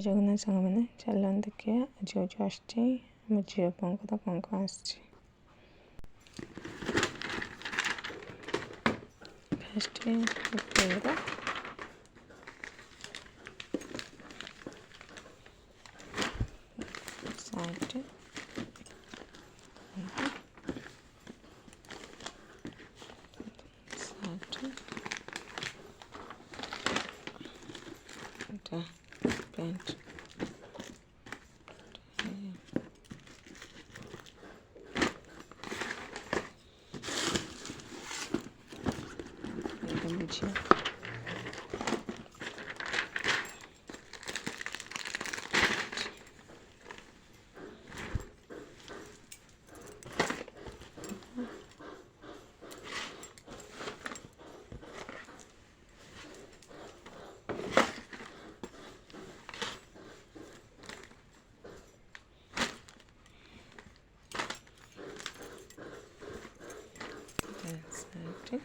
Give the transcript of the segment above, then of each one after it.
ଜଗନ୍ନାଥ ସାଙ୍ଗମାନେ ଚାଲନ୍ତୁ ଦେଖିବା ଆଜି ହେଉଛି ଅଷ୍ଟମୀ। ଆମ ଝିଅ ପୁଅଙ୍କର କଣ ଆସିଛି। ଫାଷ୍ଟ ପକେଇବା ସାଇଡ଼୍ ପ୍ୟାଣ୍ଟ ବୁଝିବା ସାଇଡ଼୍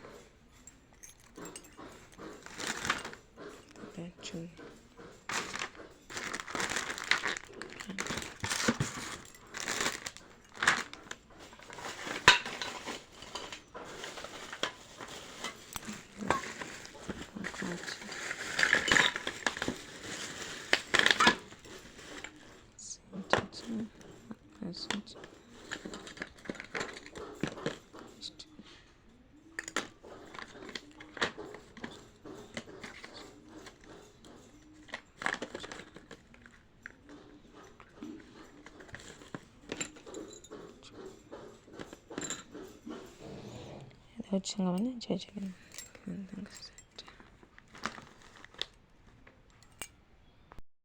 ଚୁନି ସାଙ୍ଗମାନେ ଜୟ ଜଗନ୍ନାଥ।